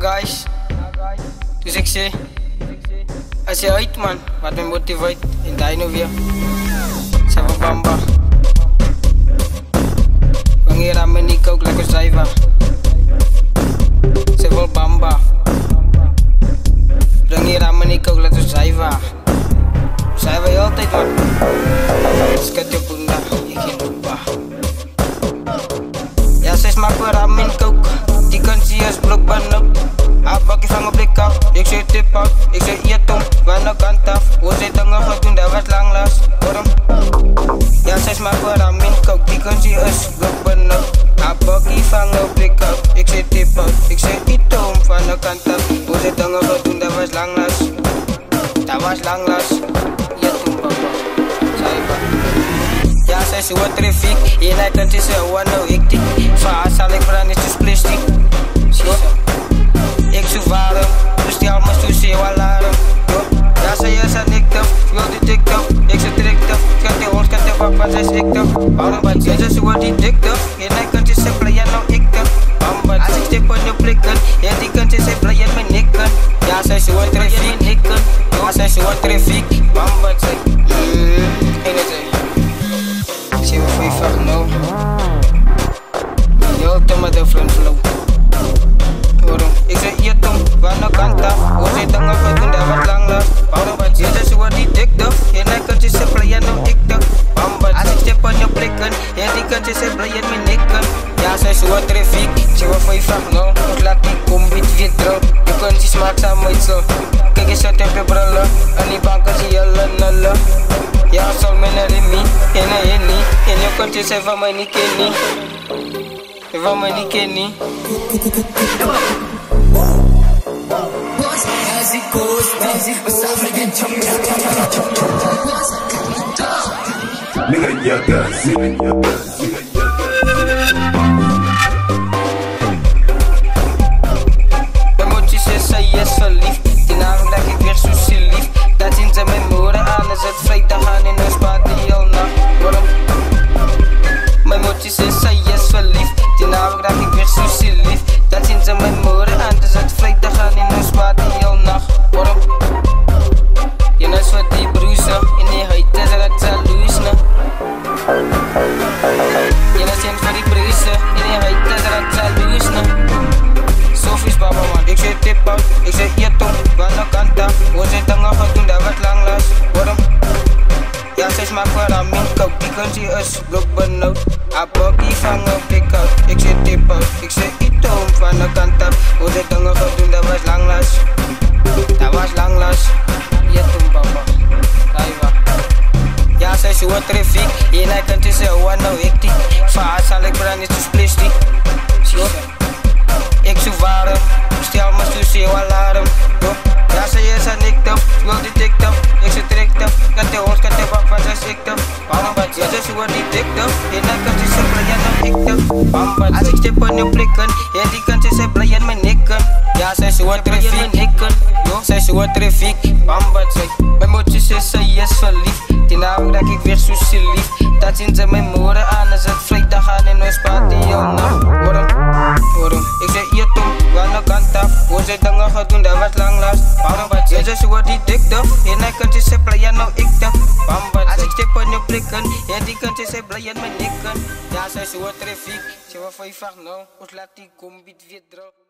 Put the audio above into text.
guys, dus ik zeg, als je uit man, wat me motiveert in Dino weer. Zijn we bamba. Wanneer aan me niet ook lekker zuiver. Zijn we bamba. Wanneer aan me niet ook lekker zuiver. Zijn we altijd man. Skat je bunda, ik geen dopa. Ja, ze smaakt voor ramen kook. Die kan zie als blok banop. Bakje van mijn blik af, ik zeg tip af, ik zeg hier tom, van de kant af. Hoe zit dan nog doen, dat was lang last. Waarom? Ja, zij smaakt voor ramen kook. Die kan zie als blok banop. Bakje van mijn blik af, ik zeg tip af, ik zeg hier tom, van de kant af. Hoe zit dan nog doen, dat was lang last. Dat was lang last. Hier tom papa, zuiver. Ja, zij is wat trafiek, je lijkt dat is een one hectiek. Vaar zal ik branden, is dus plastic. Ik zoek warm, dus die allemaal sushi alarm. Ja, zij is aan ik tof, wil die dik tof. Ik zit dik tof, schat die hoort, schat die papa, zij is ik tof. Waarom wat zij is wat die dik tof. Je lijkt dat is een play en nou ik tof. Als ik stip op je blikken, ja die kant is een play en mijn nikken. Ja, zij is wat trafiek, nikken. Ja, zij is wat trafiek, wat zij. En het is. Zie we voor je vraag nou. Yo, toma de front flow. Waarom? Ik zeg hier tom, van de kant af. Hoe zit dan nog wat doen, dat wat lang last. Waarom wat je dus wat die dik tof. Je lijkt dat je ze play en nou ik tof. Als ik stip op je blikken, ja die kant is een play en mijn nikken. Ja, zij is wat trafiek. Zie we voor je vraag nou. Ons laat die kombit weer droog. Je kunt die smaak samen uit zo. Kijk eens uit op je brillen. En die banken zie je lullen. Ja, sol met een remi, en een henny. En je kunt je van mij niet kennen. Van mij niet kennen. Nigga, yaga, Emoties is zij is verliefd. Die naam leg ik weer sushi lief. Dat zien ze mijn moeder aan, is het vrijdag aan in ons party heel nacht. Waarom? Mijn emoties is zij is verliefd. Die naam leg ik weer sushi lief. Dat zien ze mijn moeder aan, is het vrijdag aan in ons party heel nacht. Waarom? Je neus voor die broezen, in die huid is het jaloers ne. Je neus voor die broezen, in die huid is het jaloers ne. Sofies baba man, ik zeg tip af, ik zeg hier tom, van de kant af. Hoe zit dan nog wat doen, dat wat lang last. Waarom? Ja, zij smaakt voor ramen kook, die kan zie als blok benauwd. Bakje van mijn blik af, ik zeg tip af, ik zeg hier tom, van de kant af. Hoe zit dan nog wat doen, dat was lang last. Dat was lang last. Hier tom papa, zuiver. Ja, zij is wat trafiek, je lijkt dat is een one hectiek. Vaar zal ik branden, is dus plastic. Ik zoek warm, stel me sushi alarm. Ja, zij is aan ik tof, wil die dik tof. Ik zit dik tof, kat de hoort, kat de papa, zij is ik tof. Waarom wat je dus wat die dik tof. Je lijkt dat is een play en nou ik tof. Als ik stip op je blikken, ja die kant is een play en mijn nikken. Ja, zij is wat trafiek, nikken. Zij is wat trafiek, wat zij. Mijn moedjes is zij is verliefd. Die naam leg ik weer sushi lief. Dat zien ze mijn moeder aan, is het vrijdag aan in ons party heel nacht. Waarom? Ik zeg hier tom, van de kant af. Hoe zit dan nog wat doen, dat was lang last. Waarom wat je dus wat die dik tof. Je lijkt is een play en nou ik tof. Als ik stip op je blikken, ja die kant is een play en mijn nikken. Ja, zij is wat trafiek. Zeg wat voor je vraag nou, ons laat die kombit weer droog.